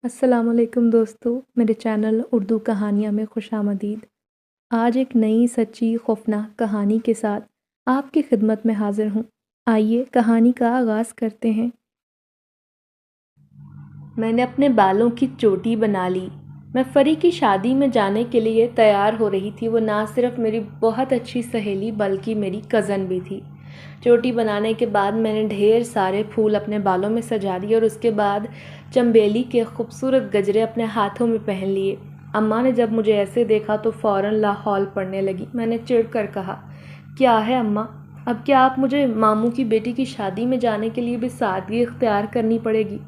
السلام علیکم دوستو، میرے چینل اردو کہانیاں میں خوش آمدید۔ آج ایک نئی سچی خوفناک کہانی کے ساتھ آپ کی خدمت میں حاضر ہوں۔ آئیے کہانی کا آغاز کرتے ہیں۔ میں نے اپنے بالوں کی چوٹی بنا لی۔ میں فری کی شادی میں جانے کے لیے تیار ہو رہی تھی۔ وہ نہ صرف میری بہت اچھی سہیلی بلکہ میری کزن بھی تھی۔ چوٹی بنانے کے بعد میں نے ڈھیر سارے پھول اپنے بالوں میں سجا دیے اور اس کے بعد چنبیلی کے خوبصورت گجرے اپنے ہاتھوں میں پہن لیے۔ اماں نے جب مجھے ایسے دیکھا تو فوراً لاحول پڑنے لگی۔ میں نے چڑ کر کہا، کیا ہے اماں، اب کیا آپ مجھے ماموں کی بیٹی کی شادی میں جانے کے لیے بھی سادگی اختیار کرنی پڑے گی؟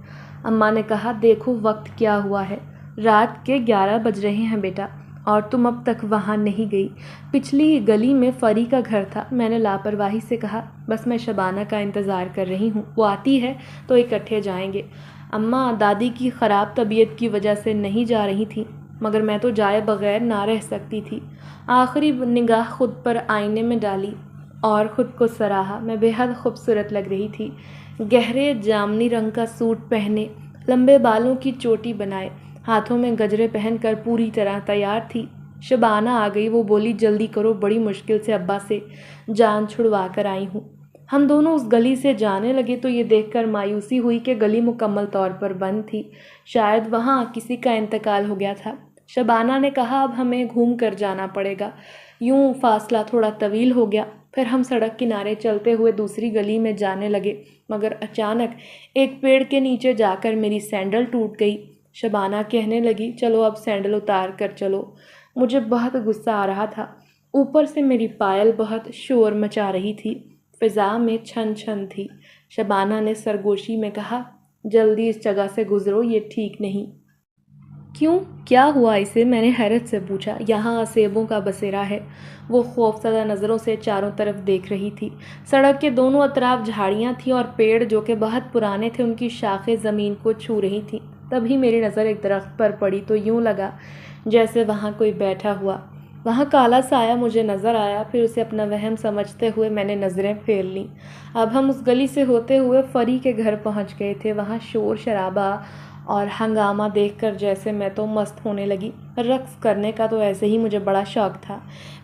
اماں نے کہا، دیکھو وقت کیا ہوا ہے، رات کے 11 بج رہے ہیں بیٹا، اور تم اب تک وہاں نہیں گئی۔ پچھلی گلی میں فری کا گھر تھا۔ میں نے لاپرواہی سے کہا، بس میں شبانہ کا انتظار کر رہی ہوں، وہ آتی ہے تو اکٹھے جائیں گے۔ اماں دادی کی خراب طبیعت کی وجہ سے نہیں جا رہی تھی، مگر میں تو جائے بغیر نہ رہ سکتی تھی۔ آخری نگاہ خود پر آئینے میں ڈالی اور خود کو سراہا۔ میں بے حد خوبصورت لگ رہی تھی۔ گہرے جامنی رنگ کا سوٹ پہنے، لمبے بالوں کی چوٹی بنائے، ہاتھوں میں گجرے پہن کر پوری طرح تیار تھی۔ شبانہ آ گئی۔ وہ بولی، جلدی کرو، بڑی مشکل سے ابا سے جان چھڑوا کر آئی ہوں۔ ہم دونوں اس گلی سے جانے لگے تو یہ دیکھ کر مایوسی ہوئی کہ گلی مکمل طور پر بند تھی۔ شاید وہاں کسی کا انتقال ہو گیا تھا۔ شبانہ نے کہا، اب ہمیں گھوم کر جانا پڑے گا۔ یوں فاصلہ تھوڑا طویل ہو گیا۔ پھر ہم سڑک کنارے چلتے ہوئے دوسری گلی میں جانے لگے، مگر اچانک ایک پیڑ کے نیچے جا کر میری سینڈل ٹوٹ گئی۔ شبانہ کہنے لگی، چلو اب سینڈل اتار کر چلو۔ مجھے بہت غصہ آ رہا تھا۔ اوپر سے میری پائل بہت شور مچا رہی تھی۔ فضا میں چھن چھن تھی۔ شبانہ نے سرگوشی میں کہا، جلدی اس جگہ سے گزرو، یہ ٹھیک نہیں۔ کیوں، کیا ہوا اسے؟ میں نے حیرت سے پوچھا۔ یہاں اسیبوں کا بسیرا ہے۔ وہ خوفزدہ نظروں سے چاروں طرف دیکھ رہی تھی۔ سڑک کے دونوں اطراف جھاڑیاں تھیں اور پیڑ جو کہ بہت پرانے تھے ان کی شاخیں زمین کو چھو رہی تھیں۔ تبھی میری نظر ایک درخت پر پڑی تو یوں لگا جیسے وہاں کوئی بیٹھا ہوا۔ وہاں کالا سایہ مجھے نظر آیا۔ پھر اسے اپنا وہم سمجھتے ہوئے میں نے نظریں پھیر لیں۔ اب ہم اس گلی سے ہوتے ہوئے فری کے گھر پہنچ گئے تھے۔ وہاں شور شرابہ اور ہنگامہ دیکھ کر جیسے میں تو مست ہونے لگی۔ رقص کرنے کا تو ایسے ہی مجھے بڑا شوق تھا۔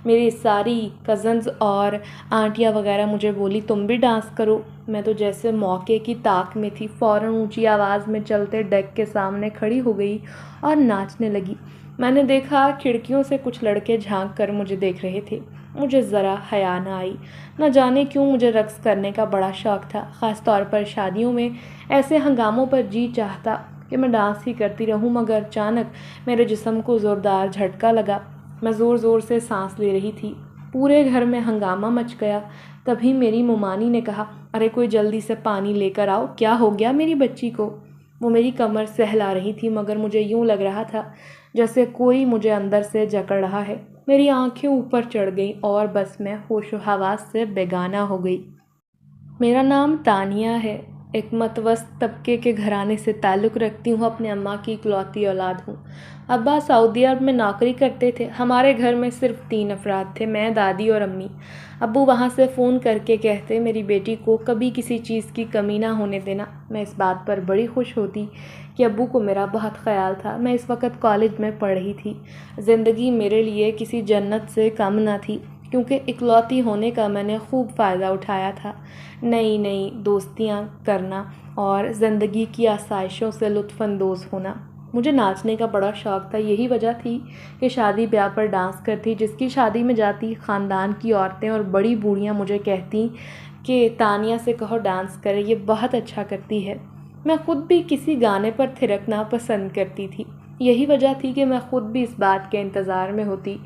میری ساری کزنز اور آنٹیاں وغیرہ مجھے بولی، تم بھی ڈانس کرو۔ میں تو جیسے موقع کی طاق میں تھی، فوراً اونچی آواز میں چلتے ڈیک کے سامنے کھڑی ہو گئی اور ناچنے لگی۔ میں نے دیکھا کھڑکیوں سے کچھ لڑکے جھانک کر مجھے دیکھ رہے تھے۔ مجھے ذرا حیا نہ آئی۔ نہ جانے کیوں مجھے رقص کرنے کا بڑا شوق تھا، خاص طور پر شادیوں میں۔ ایسے ہنگاموں پر جی چاہتا کہ میں ڈانس ہی کرتی رہوں، مگر اچانک میرے جسم کو زوردار جھٹکا لگا۔ میں زور زور سے سانس لے رہی تھی۔ پورے گھر میں ہنگامہ مچ گیا۔ تبھی میری ممانی نے کہا، ارے کوئی جلدی سے پانی لے کر آؤ، کیا ہو گیا میری بچی کو؟ وہ میری کمر سہلا رہی تھی، مگر مجھے یوں لگ رہا تھا جیسے کوئی مجھے اندر سے جکڑ رہا ہے۔ میری آنکھیں اوپر چڑھ گئیں اور بس میں ہوش و حواس سے بیگانہ ہو گئی۔ میرا نام تانیہ ہے۔ ایک متوسط طبقے کے گھرانے سے تعلق رکھتی ہوں۔ اپنے اماں کی اکلوتی اولاد ہوں۔ ابا سعودی عرب میں نوکری کرتے تھے۔ ہمارے گھر میں صرف 3 افراد تھے، میں، دادی اور امی۔ ابو وہاں سے فون کر کے کہتے، میری بیٹی کو کبھی کسی چیز کی کمی نہ ہونے دینا۔ میں اس بات پر بڑی خوش ہوتی کہ ابو کو میرا بہت خیال تھا۔ میں اس وقت کالج میں پڑھ رہی تھی۔ زندگی میرے لیے کسی جنت سے کم نہ تھی، کیونکہ اکلوتی ہونے کا میں نے خوب فائدہ اٹھایا تھا۔ نئی نئی دوستیاں کرنا اور زندگی کی آسائشوں سے لطف اندوز ہونا۔ مجھے ناچنے کا بڑا شوق تھا۔ یہی وجہ تھی کہ شادی بیاہ پر ڈانس کرتی۔ جس کی شادی میں جاتی، خاندان کی عورتیں اور بڑی بوڑھیاں مجھے کہتی کہ تانیہ سے کہو ڈانس کرے، یہ بہت اچھا کرتی ہے۔ میں خود بھی کسی گانے پر تھرکنا پسند کرتی تھی۔ یہی وجہ تھی کہ میں خود بھی اس بات کے انتظار میں ہوتی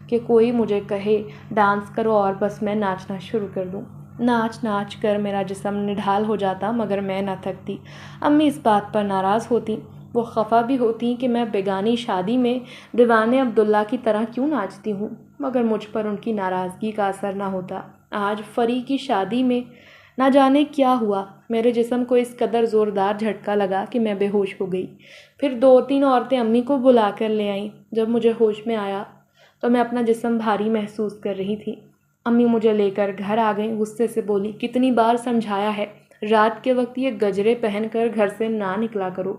کہ کوئی مجھے کہے ڈانس کرو اور بس میں ناچنا شروع کر دوں۔ ناچ ناچ کر میرا جسم نڈھال ہو جاتا، مگر میں نہ تھکتی۔ امی اس بات پر ناراض ہوتی۔ وہ خفا بھی ہوتی کہ میں بیگانی شادی میں دیوانے عبداللہ کی طرح کیوں ناچتی ہوں، مگر مجھ پر ان کی ناراضگی کا اثر نہ ہوتا۔ آج فری کی شادی میں نہ جانے کیا ہوا، میرے جسم کو اس قدر زوردار جھٹکا لگا کہ میں بے ہوش ہو گئی۔ پھر 2-3 عورتیں امی کو بلا کر لے آئیں۔ جب مجھے ہوش میں آیا تو میں اپنا جسم بھاری محسوس کر رہی تھی۔ امی مجھے لے کر گھر آ گئیں۔ غصے سے بولی، کتنی بار سمجھایا ہے رات کے وقت یہ گجرے پہن کر گھر سے نہ نکلا کرو۔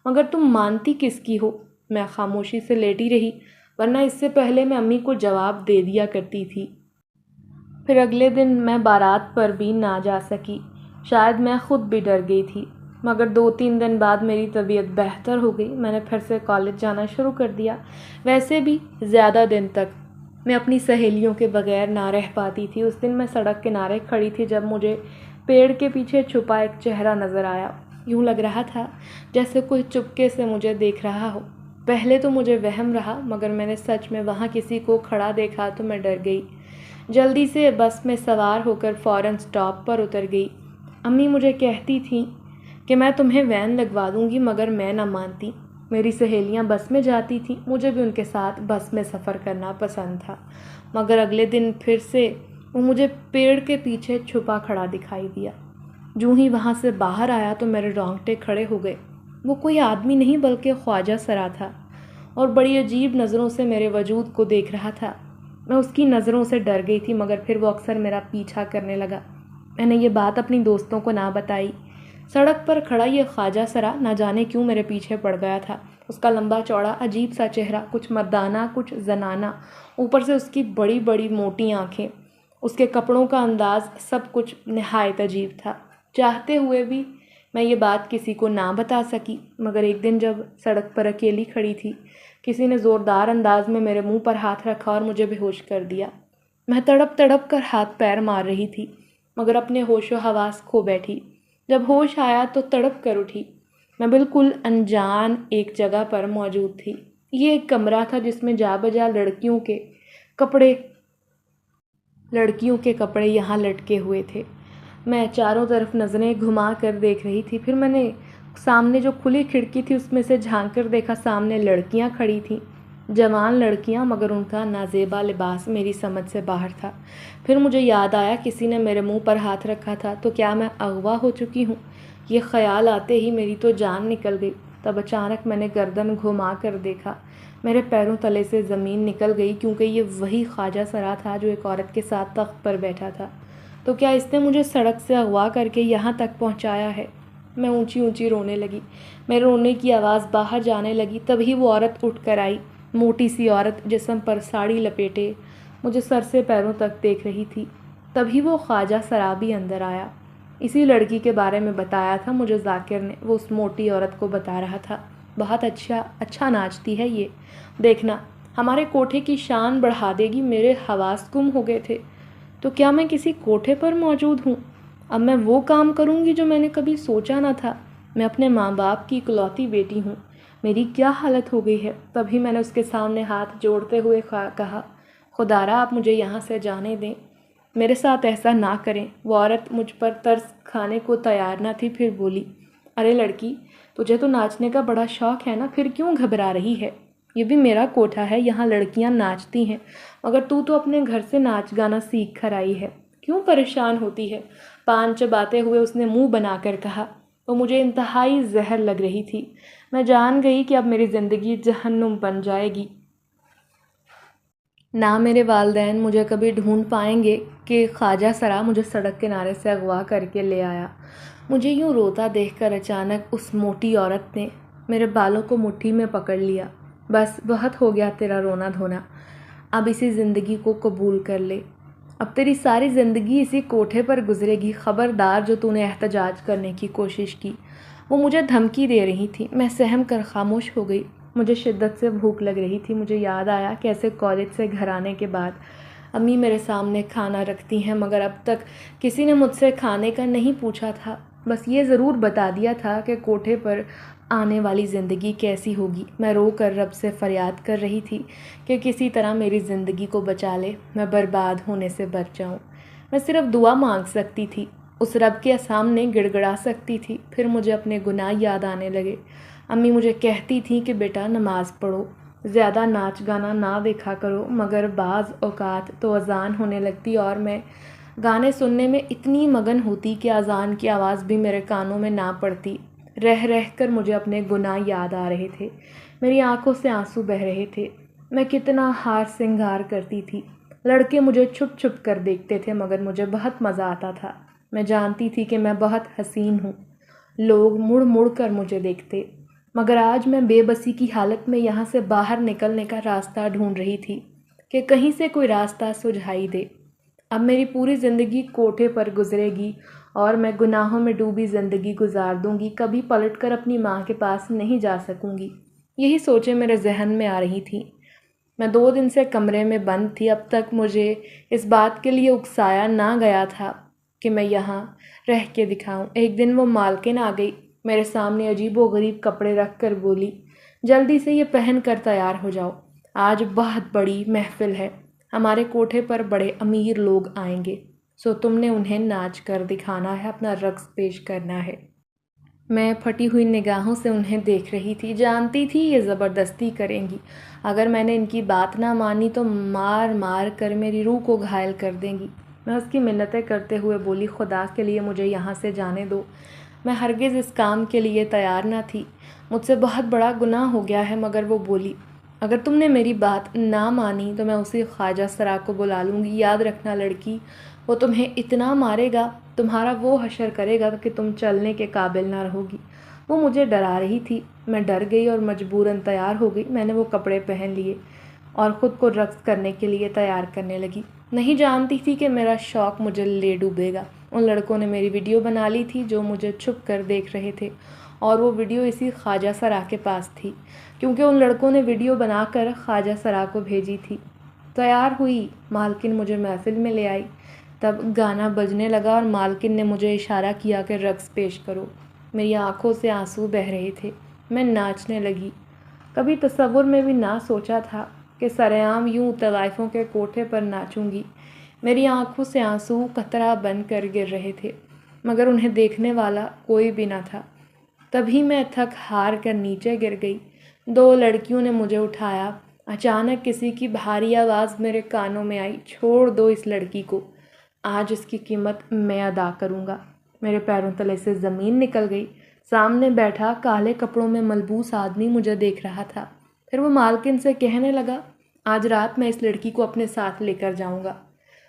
مگر تم مانتی کس کی ہو؟ میں خاموشی سے لیٹی رہی، ورنہ اس سے پہلے میں امی کو جواب دے دیا کرتی تھی۔ پھر اگلے دن میں بارات پر بھی نہ جا سکی، شاید میں خود بھی ڈر گئی تھی، مگر 2-3 دن بعد میری طبیعت بہتر ہو گئی، میں نے پھر سے کالج جانا شروع کر دیا۔ ویسے بھی زیادہ دن تک میں اپنی سہیلیوں کے بغیر نہ رہ پاتی تھی۔ اس دن میں سڑک کنارے کھڑی تھی جب مجھے پیڑ کے پیچھے چھپا ایک چہرہ نظر آیا۔ یوں لگ رہا تھا جیسے کوئی چپکے سے مجھے دیکھ رہا ہو۔ پہلے تو مجھے وہم رہا، مگر میں نے سچ میں وہاں کسی کو کھڑا دیکھا تو میں ڈر گئی۔ جلدی سے بس میں سوار ہو کر فوراً اسٹاپ پر اتر گئی۔ امی مجھے کہتی تھیں کہ میں تمہیں وین لگوا دوں گی، مگر میں نہ مانتی۔ میری سہیلیاں بس میں جاتی تھیں، مجھے بھی ان کے ساتھ بس میں سفر کرنا پسند تھا، مگر اگلے دن پھر سے وہ مجھے پیڑ کے پیچھے چھپا کھڑا دکھائی دیا۔ جوں ہی وہاں سے باہر آیا تو میرے رونگٹے کھڑے ہو گئے۔ وہ کوئی آدمی نہیں بلکہ خواجہ سرا تھا، اور بڑی عجیب نظروں سے میرے وجود کو دیکھ رہا تھا۔ میں اس کی نظروں سے ڈر گئی تھی، مگر پھر وہ اکثر میرا پیچھا کرنے لگا۔ میں نے یہ بات اپنی دوستوں کو نہ بتائی۔ سڑک پر کھڑا یہ خواجہ سرا نہ جانے کیوں میرے پیچھے پڑ گیا تھا۔ اس کا لمبا چوڑا عجیب سا چہرہ، کچھ مردانہ کچھ زنانہ، اوپر سے اس کی بڑی بڑی موٹی آنکھیں، اس کے کپڑوں کا انداز، سب کچھ نہایت عجیب تھا۔ چاہتے ہوئے بھی میں یہ بات کسی کو نہ بتا سکی، مگر ایک دن جب سڑک پر اکیلی کھڑی تھی، کسی نے زوردار انداز میں میرے منہ پر ہاتھ رکھا اور مجھے بے ہوش کر دیا۔ میں تڑپ تڑپ کر ہاتھ پیر مار رہی تھی، مگر اپنے ہوش و حواس کھو بیٹھی۔ جب ہوش آیا تو تڑپ کر اٹھی۔ میں بالکل انجان ایک جگہ پر موجود تھی۔ یہ ایک کمرہ تھا جس میں جا بجا لڑکیوں کے کپڑے یہاں لٹکے ہوئے تھے۔ میں چاروں طرف نظریں گھما کر دیکھ رہی تھی۔ پھر میں نے سامنے جو کھلی کھڑکی تھی اس میں سے جھانک کر دیکھا، سامنے لڑکیاں کھڑی تھیں، جوان لڑکیاں، مگر ان کا نازیبا لباس میری سمجھ سے باہر تھا۔ پھر مجھے یاد آیا کسی نے میرے منہ پر ہاتھ رکھا تھا، تو کیا میں اغوا ہو چکی ہوں؟ یہ خیال آتے ہی میری تو جان نکل گئی۔ تب اچانک میں نے گردن گھما کر دیکھا، میرے پیروں تلے سے زمین نکل گئی، کیونکہ یہ وہی خواجہ سرا تھا جو ایک عورت کے ساتھ تخت پر بیٹھا تھا۔ تو کیا اس نے مجھے سڑک سے اغوا کر کے یہاں تک پہنچایا ہے؟ میں اونچی اونچی رونے لگی، میرے رونے کی آواز باہر جانے لگی۔ تبھی وہ عورت اٹھ کر آئی، موٹی سی عورت، جسم پر ساڑی لپیٹے، مجھے سر سے پیروں تک دیکھ رہی تھی۔ تبھی وہ خواجہ سرا بھی اندر آیا۔ اسی لڑکی کے بارے میں بتایا تھا مجھے ذاکر نے، وہ اس موٹی عورت کو بتا رہا تھا۔ بہت اچھا ناچتی ہے یہ، دیکھنا ہمارے کوٹھے کی شان بڑھا دے گی۔ میرے حواس گم ہو گئے تھے۔ تو کیا میں کسی کوٹھے پر موجود ہوں؟ اب میں وہ کام کروں گی جو میں نے کبھی سوچا نہ تھا۔ میں اپنے ماں باپ کی اکلوتی بیٹی ہوں، میری کیا حالت ہو گئی ہے۔ تبھی میں نے اس کے سامنے ہاتھ جوڑتے ہوئے کہا، خدارا آپ مجھے یہاں سے جانے دیں، میرے ساتھ ایسا نہ کریں۔ وہ عورت مجھ پر ترس کھانے کو تیار نہ تھی، پھر بولی، ارے لڑکی، تجھے تو ناچنے کا بڑا شوق ہے نا، پھر کیوں گھبرا رہی ہے؟ یہ بھی میرا کوٹھا ہے، یہاں لڑکیاں ناچتی ہیں، مگر تو اپنے گھر سے ناچ گانا سیکھ کر آئی ہے، کیوں پریشان ہوتی ہے؟ پان چباتے ہوئے اس نے منہ بنا کر کہا۔ وہ مجھے انتہائی زہر لگ رہی تھی۔ میں جان گئی کہ اب میری زندگی جہنم بن جائے گی۔ نہ میرے والدین مجھے کبھی ڈھونڈ پائیں گے کہ خواجہ سرا مجھے سڑک کنارے سے اغوا کر کے لے آیا۔ مجھے یوں روتا دیکھ کر اچانک اس موٹی عورت نے میرے بالوں کو مٹھی میں پکڑ لیا۔ بس بہت ہو گیا تیرا رونا دھونا، اب اسی زندگی کو قبول کر لے۔ اب تیری ساری زندگی اسی کوٹھے پر گزرے گی، خبردار جو تو نے احتجاج کرنے کی کوشش کی۔ وہ مجھے دھمکی دے رہی تھی، میں سہم کر خاموش ہو گئی۔ مجھے شدت سے بھوک لگ رہی تھی۔ مجھے یاد آیا کیسے کالج سے گھر آنے کے بعد امی میرے سامنے کھانا رکھتی ہیں، مگر اب تک کسی نے مجھ سے کھانے کا نہیں پوچھا تھا، بس یہ ضرور بتا دیا تھا کہ کوٹھے پر آنے والی زندگی کیسی ہوگی۔ میں رو کر رب سے فریاد کر رہی تھی کہ کسی طرح میری زندگی کو بچا لے، میں برباد ہونے سے بچ جاؤں۔ میں صرف دعا مانگ سکتی تھی، اس رب کے سامنے گڑ گڑا سکتی تھی۔ پھر مجھے اپنے گناہ یاد آنے لگے۔ امی مجھے کہتی تھیں کہ بیٹا نماز پڑھو، زیادہ ناچ گانا نہ دیکھا کرو، مگر بعض اوقات تو اذان ہونے لگتی اور میں گانے سننے میں اتنی مگن ہوتی کہ اذان کی آواز بھی میرے کانوں میں نہ پڑتی۔ رہ رہ کر مجھے اپنے گناہ یاد آ رہے تھے، میری آنکھوں سے آنسو بہہ رہے تھے۔ میں کتنا ہار سنگار کرتی تھی، لڑکے مجھے چھپ چھپ کر دیکھتے تھے، مگر مجھے بہت مزہ آتا تھا۔ میں جانتی تھی کہ میں بہت حسین ہوں، لوگ مڑ مڑ کر مجھے دیکھتے، مگر آج میں بے بسی کی حالت میں یہاں سے باہر نکلنے کا راستہ ڈھونڈ رہی تھی کہ کہیں سے کوئی راستہ سجھائی دے۔ اب میری پوری زندگی کوٹھے پر گزرے گی اور میں گناہوں میں ڈوبی زندگی گزار دوں گی، کبھی پلٹ کر اپنی ماں کے پاس نہیں جا سکوں گی۔ یہی سوچیں میرے ذہن میں آ رہی تھیں۔ میں 2 دن سے کمرے میں بند تھی، اب تک مجھے اس بات کے لیے اکسایا نہ گیا تھا کہ میں یہاں رہ کے دکھاؤں۔ ایک دن وہ مالکن آ گئی، میرے سامنے عجیب و غریب کپڑے رکھ کر بولی، جلدی سے یہ پہن کر تیار ہو جاؤ، آج بہت بڑی محفل ہے، ہمارے کوٹھے پر بڑے امیر لوگ آئیں گے، سو تم نے انہیں ناچ کر دکھانا ہے، اپنا رقص پیش کرنا ہے۔ میں پھٹی ہوئی نگاہوں سے انہیں دیکھ رہی تھی، جانتی تھی یہ زبردستی کریں گی، اگر میں نے ان کی بات نہ مانی تو مار مار کر میری روح کو گھائل کر دیں گی۔ میں اس کی منتیں کرتے ہوئے بولی، خدا کے لیے مجھے یہاں سے جانے دو، میں ہرگز اس کام کے لیے تیار نہ تھی، مجھ سے بہت بڑا گناہ ہو گیا ہے۔ مگر وہ بولی، اگر تم نے میری بات نہ مانی تو میں اسی خواجہ سرا کو بلا لوں گی، یاد رکھنا لڑکی، وہ تمہیں اتنا مارے گا، تمہارا وہ حشر کرے گا کہ تم چلنے کے قابل نہ رہو گی۔ وہ مجھے ڈرا رہی تھی، میں ڈر گئی اور مجبوراً تیار ہو گئی۔ میں نے وہ کپڑے پہن لیے اور خود کو رقص کرنے کے لیے تیار کرنے لگی۔ نہیں جانتی تھی کہ میرا شوق مجھے لے ڈوبے گا۔ ان لڑکوں نے میری ویڈیو بنا لی تھی جو مجھے چھپ کر دیکھ رہے تھے، اور وہ ویڈیو اسی خواجہ سرا کے پاس تھی، کیونکہ ان لڑکوں نے ویڈیو بنا کر خواجہ سرا کو بھیجی تھی۔ تیار ہوئی، مالکن مجھے محفل میں لے آئی، تب گانا بجنے لگا اور مالکن نے مجھے اشارہ کیا کہ رقص پیش کرو۔ میری آنکھوں سے آنسو بہہ رہے تھے، میں ناچنے لگی۔ کبھی تصور میں بھی نہ سوچا تھا کہ سرعام یوں طوائفوں کے کوٹھے پر ناچوں گی۔ میری آنکھوں سے آنسو قطرہ بن کر گر رہے تھے، مگر انہیں دیکھنے والا کوئی بھی نہ تھا۔ تبھی میں تھک ہار کر نیچے گر گئی۔ 2 لڑکیوں نے مجھے اٹھایا۔ اچانک کسی کی بھاری آواز میرے کانوں میں آئی، چھوڑ دو اس لڑکی کو، آج اس کی قیمت میں ادا کروں گا۔ میرے پیروں تلے سے زمین نکل گئی۔ سامنے بیٹھا کالے کپڑوں میں ملبوس آدمی مجھے دیکھ رہا تھا۔ پھر وہ مالکن سے کہنے لگا، آج رات میں اس لڑکی کو اپنے ساتھ لے کر جاؤں گا۔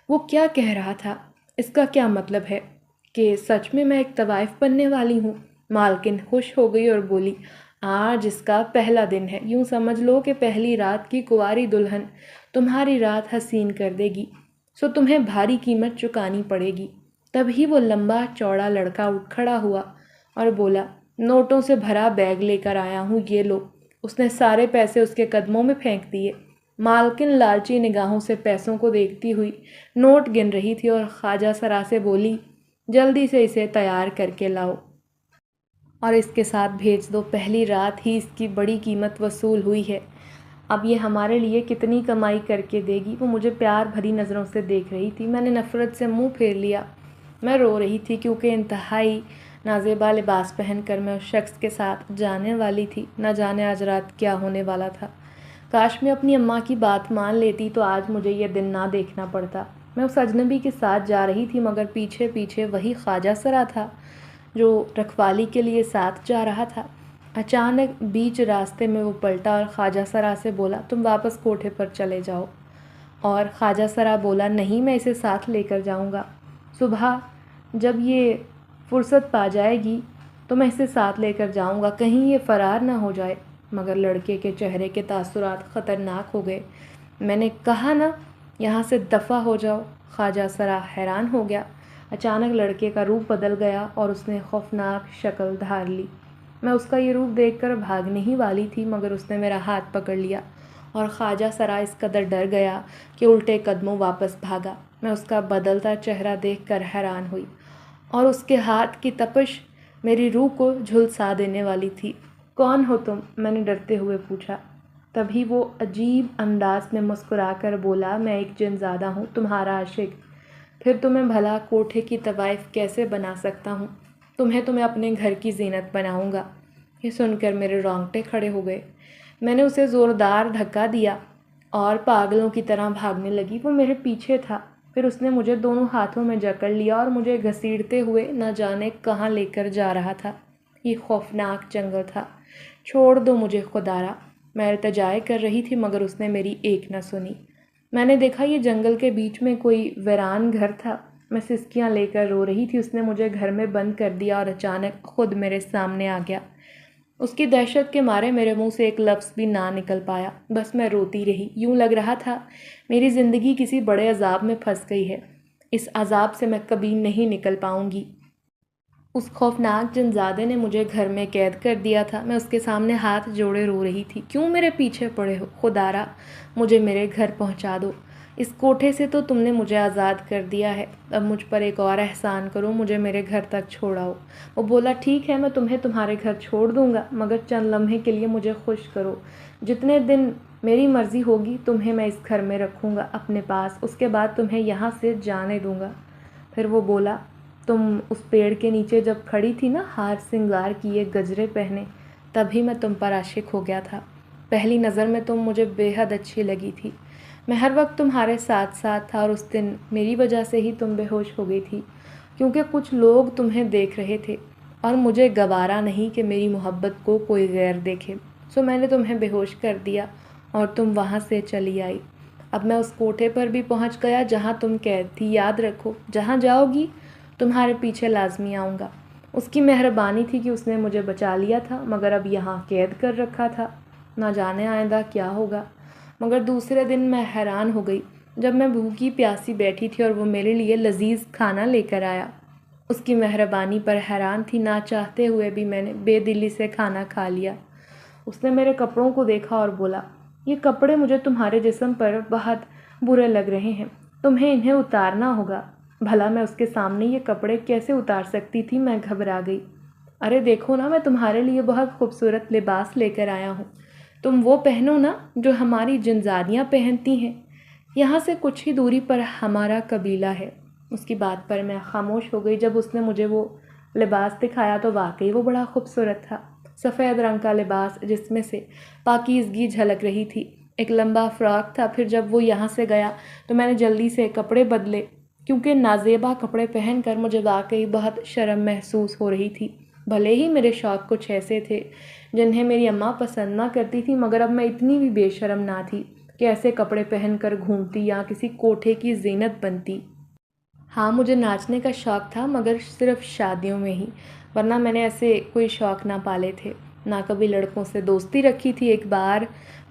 وہ کیا کہہ رہا تھا؟ اس کا کیا مطلب ہے کہ سچ میں ایک طوائف بننے والی ہوں؟ مالکن خوش ہو گئی اور بولی، آج اس کا پہلا دن ہے، یوں سمجھ لو کہ پہلی رات کی کنواری دلہن تمہاری رات حسین کر دے گی، سو تمہیں بھاری قیمت چکانی پڑے گی۔ تبھی وہ لمبا چوڑا لڑکا اٹھ کھڑا ہوا اور بولا، نوٹوں سے بھرا بیگ لے کر آیا ہوں، یہ لو۔ اس نے سارے پیسے اس کے قدموں میں پھینک دیے۔ مالکن لالچی نگاہوں سے پیسوں کو دیکھتی ہوئی نوٹ گن رہی تھی اور خواجہ سرا سے بولی، جلدی سے اسے تیار کر کے لاؤ اور اس کے ساتھ بھیج دو، پہلی رات ہی اس کی بڑی قیمت وصول ہوئی ہے، اب یہ ہمارے لیے کتنی کمائی کر کے دے گی۔ وہ مجھے پیار بھری نظروں سے دیکھ رہی تھی۔ میں نے نفرت سے منہ پھیر لیا۔ میں رو رہی تھی کیونکہ انتہائی نازیبا لباس پہن کر میں اس شخص کے ساتھ جانے والی تھی، نہ جانے آج رات کیا ہونے والا تھا۔ کاش میں اپنی اماں کی بات مان لیتی تو آج مجھے یہ دن نہ دیکھنا پڑتا۔ میں اس اجنبی کے ساتھ جا رہی تھی، مگر پیچھے پیچھے وہی خواجہ سرا تھا جو رکھوالی کے لیے ساتھ جا رہا تھا۔ اچانک بیچ راستے میں وہ پلٹا اور خواجہ سرا سے بولا، تم واپس کوٹھے پر چلے جاؤ۔ اور خواجہ سرا بولا، نہیں، میں اسے ساتھ لے کر جاؤں گا، صبح جب یہ فرصت پا جائے گی تو میں اسے ساتھ لے کر جاؤں گا، کہیں یہ فرار نہ ہو جائے۔ مگر لڑکے کے چہرے کے تاثرات خطرناک ہو گئے۔ میں نے کہا نا، یہاں سے دفع ہو جاؤ۔ خواجہ سرا حیران ہو گیا۔ اچانک لڑکے کا روپ بدل گیا اور اس نے خوفناک شکل دھار لی۔ میں اس کا یہ روپ دیکھ کر بھاگنے ہی والی تھی، مگر اس نے میرا ہاتھ پکڑ لیا اور خواجہ سرا اس قدر ڈر گیا کہ الٹے قدموں واپس بھاگا۔ میں اس کا بدلتا چہرہ دیکھ کر حیران ہوئی اور اس کے ہاتھ کی تپش میری روح کو جھلسا دینے والی تھی۔ کون ہو تم؟ میں نے ڈرتے ہوئے پوچھا۔ تبھی وہ عجیب انداز میں مسکرا کر بولا، میں ایک جن زادہ ہوں، تمہارا عاشق۔ پھر تمہیں بھلا کوٹھے کی طوائف کیسے بنا سکتا ہوں؟ تمہیں تو میں اپنے گھر کی زینت بناؤں گا۔ یہ سن کر میرے رونگٹے کھڑے ہو گئے۔ میں نے اسے زوردار دھکا دیا اور پاگلوں کی طرح بھاگنے لگی۔ وہ میرے پیچھے تھا۔ پھر اس نے مجھے دونوں ہاتھوں میں جکڑ لیا اور مجھے گھسیٹتے ہوئے نہ جانے کہاں لے کر جا رہا تھا۔ یہ خوفناک جنگل تھا۔ چھوڑ دو مجھے خدارا، میں التجائے کر رہی تھی، مگر اس نے میری ایک نہ سنی۔ میں نے دیکھا یہ جنگل کے بیچ میں کوئی ویران گھر تھا۔ میں سسکیاں لے کر رو رہی تھی۔ اس نے مجھے گھر میں بند کر دیا اور اچانک خود میرے سامنے آ گیا۔ اس کی دہشت کے مارے میرے منہ سے ایک لفظ بھی نہ نکل پایا، بس میں روتی رہی۔ یوں لگ رہا تھا میری زندگی کسی بڑے عذاب میں پھنس گئی ہے، اس عذاب سے میں کبھی نہیں نکل پاؤں گی۔ اس خوفناک جنزادے نے مجھے گھر میں قید کر دیا تھا۔ میں اس کے سامنے ہاتھ جوڑے رو رہی تھی۔ کیوں میرے پیچھے پڑے ہو؟ خدارا مجھے میرے گھر پہنچا دو۔ اس کوٹھے سے تو تم نے مجھے آزاد کر دیا ہے، اب مجھ پر ایک اور احسان کرو، مجھے میرے گھر تک چھوڑاؤ۔ وہ بولا ٹھیک ہے، میں تمہیں تمہارے گھر چھوڑ دوں گا، مگر چند لمحے کے لیے مجھے خوش کرو۔ جتنے دن میری مرضی ہوگی تمہیں میں اس گھر میں رکھوں گا اپنے پاس، اس کے بعد تمہیں یہاں سے جانے دوں گا۔ پھر وہ بولا تم اس پیڑ کے نیچے جب کھڑی تھی نا، ہار سنگار کیے گجرے پہنے، تبھی میں تم پر عاشق ہو گیا تھا۔ پہلی نظر میں تم مجھے بے حد اچھی لگی تھی۔ میں ہر وقت تمہارے ساتھ تھا اور اس دن میری وجہ سے ہی تم بے ہوش ہو گئی تھی، کیونکہ کچھ لوگ تمہیں دیکھ رہے تھے اور مجھے گوارا نہیں کہ میری محبت کو کوئی غیر دیکھے، سو میں نے تمہیں بے ہوش کر دیا اور تم وہاں سے چلی آئی۔ اب میں اس کوٹھے پر بھی پہنچ گیا جہاں تم قید تھی۔ یاد رکھو، جہاں جاؤ گی تمہارے پیچھے لازمی آؤں گا۔ اس کی مہربانی تھی کہ اس نے مجھے بچا لیا تھا، مگر اب یہاں قید کر رکھا تھا، نہ جانے آئندہ کیا ہوگا۔ مگر دوسرے دن میں حیران ہو گئی جب میں بھوکی پیاسی بیٹھی تھی اور وہ میرے لیے لذیذ کھانا لے کر آیا۔ اس کی مہربانی پر حیران تھی، نہ چاہتے ہوئے بھی میں نے بے دلی سے کھانا کھا لیا۔ اس نے میرے کپڑوں کو دیکھا اور بولا یہ کپڑے مجھے تمہارے جسم پر بہت برے لگ رہے ہیں، تمہیں انہیں اتارنا ہوگا۔ بھلا میں اس کے سامنے یہ کپڑے کیسے اتار سکتی تھی؟ میں گھبرا گئی۔ ارے دیکھو نا، میں تمہارے لیے بہت خوبصورت لباس لے کر آیا ہوں، تم وہ پہنو نا جو ہماری جنزادیاں پہنتی ہیں، یہاں سے کچھ ہی دوری پر ہمارا قبیلہ ہے۔ اس کی بات پر میں خاموش ہو گئی۔ جب اس نے مجھے وہ لباس دکھایا تو واقعی وہ بڑا خوبصورت تھا۔ سفید رنگ کا لباس جس میں سے پاکیزگی جھلک رہی تھی، ایک لمبا فراک تھا۔ پھر جب وہ یہاں سے گیا تو میں نے جلدی سے کپڑے بدلے، کیونکہ نازیبا کپڑے پہن کر مجھے واقعی بہت شرم محسوس ہو رہی تھی۔ بھلے ہی میرے شوق کچھ ایسے تھے جنہیں میری اماں پسند نہ کرتی تھی، مگر اب میں اتنی بھی بے شرم نہ تھی کہ ایسے کپڑے پہن کر گھومتی یا کسی کوٹھے کی زینت بنتی۔ ہاں، مجھے ناچنے کا شوق تھا، مگر صرف شادیوں میں ہی، ورنہ میں نے ایسے کوئی شوق نہ پالے تھے، نہ کبھی لڑکوں سے دوستی رکھی تھی۔ ایک بار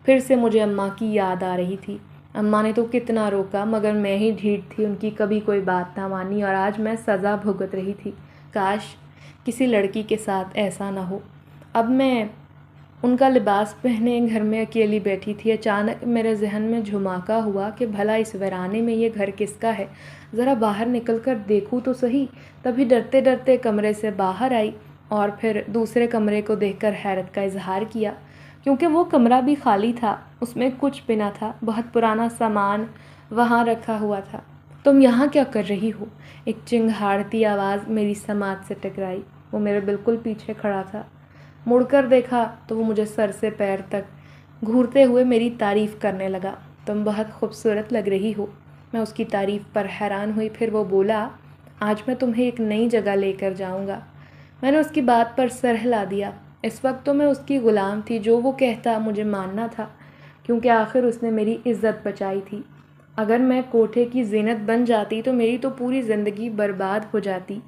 پھر سے مجھے اماں کی یاد آ رہی تھی۔ اماں نے تو کتنا روکا، مگر میں ہی ڈھیٹ تھی، ان کی کبھی کوئی بات نہ مانی اور آج میں سزا بھگت رہی تھی۔ کاش کسی لڑکی کے ساتھ ایسا نہ ہو۔ اب میں ان کا لباس پہنے گھر میں اکیلی بیٹھی تھی۔ اچانک میرے ذہن میں جھماکا ہوا کہ بھلا اس ویرانے میں یہ گھر کس کا ہے، ذرا باہر نکل کر دیکھوں تو صحیح۔ تبھی ڈرتے ڈرتے کمرے سے باہر آئی اور پھر دوسرے کمرے کو دیکھ کر حیرت کا اظہار کیا، کیونکہ وہ کمرہ بھی خالی تھا، اس میں کچھ بھی نہ تھا، بہت پرانا سامان وہاں رکھا ہوا تھا۔ تم یہاں کیا کر رہی ہو؟ ایک چنگھاڑتی آواز میری سماعت سے ٹکرائی۔ وہ میرے بالکل پیچھے کھڑا تھا۔ مڑ کر دیکھا تو وہ مجھے سر سے پیر تک گھورتے ہوئے میری تعریف کرنے لگا۔ تم بہت خوبصورت لگ رہی ہو۔ میں اس کی تعریف پر حیران ہوئی۔ پھر وہ بولا آج میں تمہیں ایک نئی جگہ لے کر جاؤں گا۔ میں نے اس کی بات پر سر ہلا دیا۔ اس وقت تو میں اس کی غلام تھی، جو وہ کہتا مجھے ماننا تھا، کیونکہ آخر اس نے میری عزت بچائی تھی۔ اگر میں کوٹھے کی زینت بن جاتی تو میری تو پوری زندگی برباد ہو جاتی۔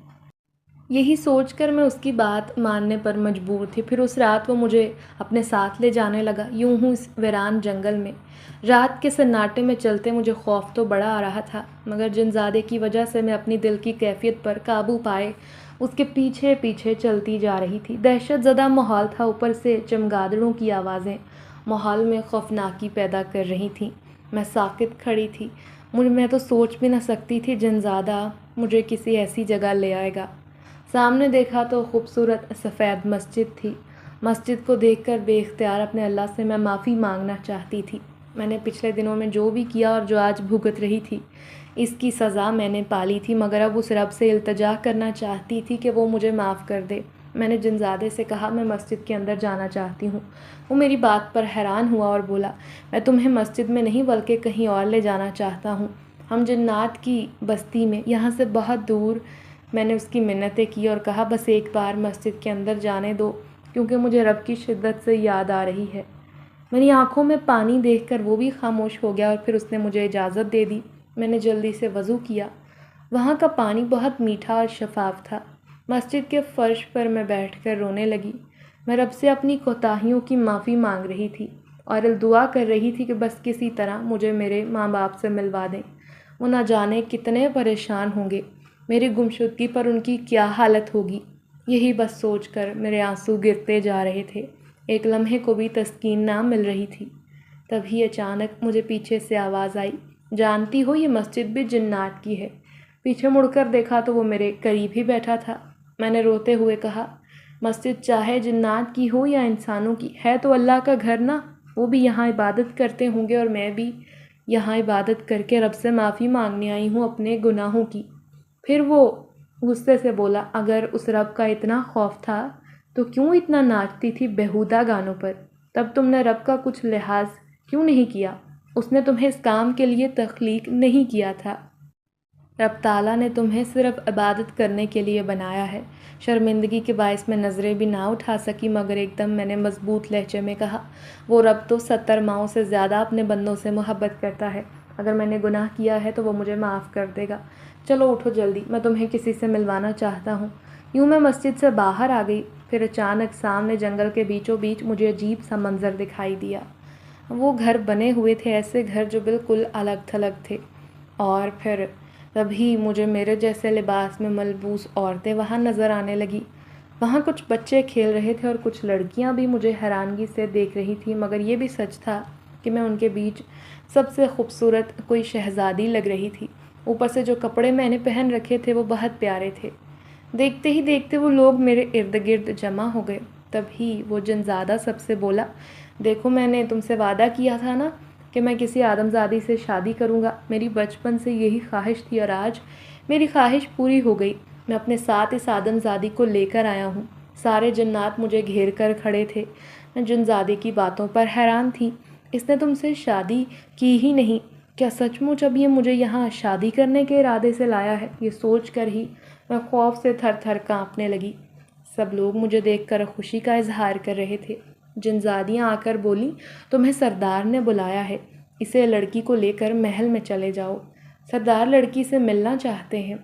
یہی سوچ کر میں اس کی بات ماننے پر مجبور تھی۔ پھر اس رات وہ مجھے اپنے ساتھ لے جانے لگا، یوں ہوں اس ویران جنگل میں۔ رات کے سناٹے میں چلتے مجھے خوف تو بڑا آ رہا تھا، مگر جنزادے کی وجہ سے میں اپنی دل کی کیفیت پر قابو پائے اس کے پیچھے پیچھے چلتی جا رہی تھی۔ دہشت زدہ ماحول تھا، اوپر سے چمگادڑوں کی آوازیں ماحول میں خوفناکی پیدا کر رہی تھیں۔ میں ساکت کھڑی تھی۔ میں تو سوچ بھی نہ سکتی تھی جنزادہ مجھے کسی ایسی جگہ لے آئے گا۔ سامنے دیکھا تو خوبصورت سفید مسجد تھی۔ مسجد کو دیکھ کر بے اختیار اپنے اللہ سے میں معافی مانگنا چاہتی تھی۔ میں نے پچھلے دنوں میں جو بھی کیا اور جو آج بھگت رہی تھی، اس کی سزا میں نے پالی تھی، مگر اب اس رب سے التجا کرنا چاہتی تھی کہ وہ مجھے معاف کر دے۔ میں نے جنزادے سے کہا میں مسجد کے اندر جانا چاہتی ہوں۔ وہ میری بات پر حیران ہوا اور بولا میں تمہیں مسجد میں نہیں بلکہ کہیں اور لے جانا چاہتا ہوں، ہم جنات کی بستی میں، یہاں سے بہت دور۔ میں نے اس کی منتیں کی اور کہا بس ایک بار مسجد کے اندر جانے دو، کیونکہ مجھے رب کی شدت سے یاد آ رہی ہے۔ میری آنکھوں میں پانی دیکھ کر وہ بھی خاموش ہو گیا اور پھر اس نے مجھے اجازت دے دی۔ میں نے جلدی سے وضو کیا۔ وہاں کا پانی بہت میٹھا اور شفاف تھا۔ مسجد کے فرش پر میں بیٹھ کر رونے لگی۔ میں رب سے اپنی کوتاہیوں کی معافی مانگ رہی تھی اور دعا کر رہی تھی کہ بس کسی طرح مجھے میرے ماں باپ سے ملوا دیں۔ وہ نہ جانے کتنے پریشان ہوں گے، میری گمشدگی پر ان کی کیا حالت ہوگی۔ یہی بس سوچ کر میرے آنسو گرتے جا رہے تھے، ایک لمحے کو بھی تسکین نہ مل رہی تھی۔ تبھی اچانک مجھے پیچھے سے آواز آئی، جانتی ہو یہ مسجد بھی جنات کی ہے۔ پیچھے مڑ کر دیکھا تو وہ میرے قریب ہی بیٹھا تھا۔ میں نے روتے ہوئے کہا، مسجد چاہے جنات کی ہو یا انسانوں کی، ہے تو اللہ کا گھر نا، وہ بھی یہاں عبادت کرتے ہوں گے اور میں بھی یہاں عبادت کر کے رب سے معافی مانگنے آئی ہوں اپنے گناہوں کی۔ پھر وہ غصے سے بولا، اگر اس رب کا اتنا خوف تھا تو کیوں اتنا ناچتی تھی بیہودہ گانوں پر؟ تب تم نے رب کا کچھ لحاظ کیوں نہیں کیا؟ اس نے تمہیں اس کام کے لیے تخلیق نہیں کیا تھا۔ رب تعالیٰ نے تمہیں صرف عبادت کرنے کے لیے بنایا ہے۔ شرمندگی کے باعث میں نظریں بھی نہ اٹھا سکی، مگر ایک دم میں نے مضبوط لہجے میں کہا، وہ رب تو 70 ماؤں سے زیادہ اپنے بندوں سے محبت کرتا ہے۔ اگر میں نے گناہ کیا ہے تو وہ مجھے معاف کر دے گا۔ چلو اٹھو جلدی، میں تمہیں کسی سے ملوانا چاہتا ہوں۔ یوں میں مسجد سے باہر آ گئی، پھر اچانک سامنے جنگل کے بیچوں بیچ مجھے عجیب سا منظر دکھائی دیا۔ وہ گھر بنے ہوئے تھے، ایسے گھر جو بالکل الگ تھلگ تھے، اور پھر تبھی مجھے میرے جیسے لباس میں ملبوس عورتیں وہاں نظر آنے لگی۔ وہاں کچھ بچے کھیل رہے تھے اور کچھ لڑکیاں بھی مجھے حیرانگی سے دیکھ رہی تھیں، مگر یہ بھی سچ تھا کہ میں ان کے بیچ سب سے خوبصورت کوئی شہزادی لگ رہی تھی۔ اوپر سے جو کپڑے میں نے پہن رکھے تھے وہ بہت پیارے تھے۔ دیکھتے ہی دیکھتے وہ لوگ میرے ارد گرد جمع ہو گئے۔ تبھی وہ جنزادہ سب سے بولا، دیکھو میں نے تم سے وعدہ کیا تھا نا کہ میں کسی آدمزادی سے شادی کروں گا۔ میری بچپن سے یہی خواہش تھی اور آج میری خواہش پوری ہو گئی۔ میں اپنے ساتھ اس آدمزادی کو لے کر آیا ہوں۔ سارے جنات مجھے گھیر کر کھڑے تھے۔ میں جنزادے کی باتوں پر حیران تھی۔ اس نے تم سے شادی کی ہی نہیں، کیا سچ مچ اب یہ مجھے یہاں شادی کرنے کے ارادے سے لایا ہے؟ یہ سوچ کر ہی میں خوف سے تھر تھر کانپنے لگی۔ سب لوگ مجھے دیکھ کر خوشی کا اظہار کر رہے تھے۔ جنزادیاں آ کر بولیں، تمہیں سردار نے بلایا ہے، اسے لڑکی کو لے کر محل میں چلے جاؤ، سردار لڑکی سے ملنا چاہتے ہیں۔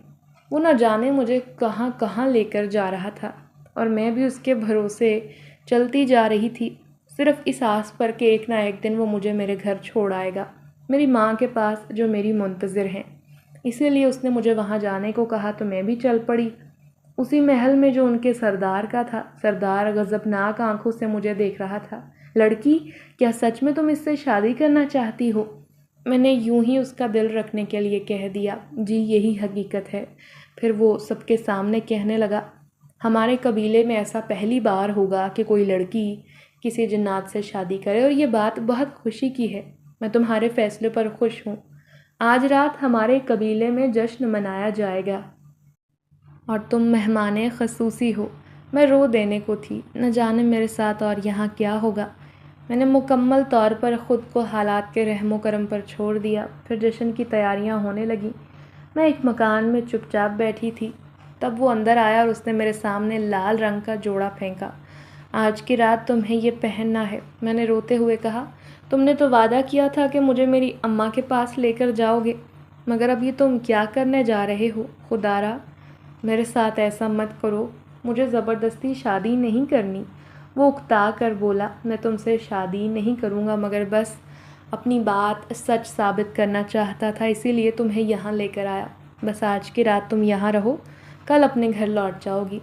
وہ نہ جانے مجھے کہاں کہاں لے کر جا رہا تھا اور میں بھی اس کے بھروسے چلتی جا رہی تھی، صرف اس آس پر کہ ایک نہ ایک دن وہ مجھے میرے گھر چھوڑ آئے گا، میری ماں کے پاس جو میری منتظر ہیں۔ اسی لیے اس نے مجھے وہاں جانے کو کہا تو میں بھی چل پڑی، اسی محل میں جو ان کے سردار کا تھا۔ سردار غضبناک آنکھوں سے مجھے دیکھ رہا تھا۔ لڑکی، کیا سچ میں تم اس سے شادی کرنا چاہتی ہو؟ میں نے یوں ہی اس کا دل رکھنے کے لیے کہہ دیا، جی یہی حقیقت ہے۔ پھر وہ سب کے سامنے کہنے لگا، ہمارے قبیلے میں ایسا پہلی بار ہوگا کہ کوئی لڑکی کسی جنات سے شادی کرے، اور یہ بات بہت خوشی کی ہے۔ میں تمہارے فیصلے پر خوش ہوں۔ آج رات ہمارے قبیلے میں جشن منایا جائے گا اور تم مہمان خصوصی ہو۔ میں رو دینے کو تھی، نہ جانے میرے ساتھ اور یہاں کیا ہوگا۔ میں نے مکمل طور پر خود کو حالات کے رحم و کرم پر چھوڑ دیا۔ پھر جشن کی تیاریاں ہونے لگیں۔ میں ایک مکان میں چپ چاپ بیٹھی تھی، تب وہ اندر آیا اور اس نے میرے سامنے لال رنگ کا جوڑا پھینکا۔ آج کی رات تمہیں یہ پہننا ہے۔ میں نے روتے ہوئے کہا، تم نے تو وعدہ کیا تھا کہ مجھے میری اماں کے پاس لے کر جاؤ گے، مگر اب یہ تم کیا کرنے جا رہے ہو؟ خدا را، میرے ساتھ ایسا مت کرو، مجھے زبردستی شادی نہیں کرنی۔ وہ اکتا کر بولا، میں تم سے شادی نہیں کروں گا، مگر بس اپنی بات سچ ثابت کرنا چاہتا تھا، اسی لیے تمہیں یہاں لے کر آیا۔ بس آج کی رات تم یہاں رہو، کل اپنے گھر لوٹ جاؤ گی۔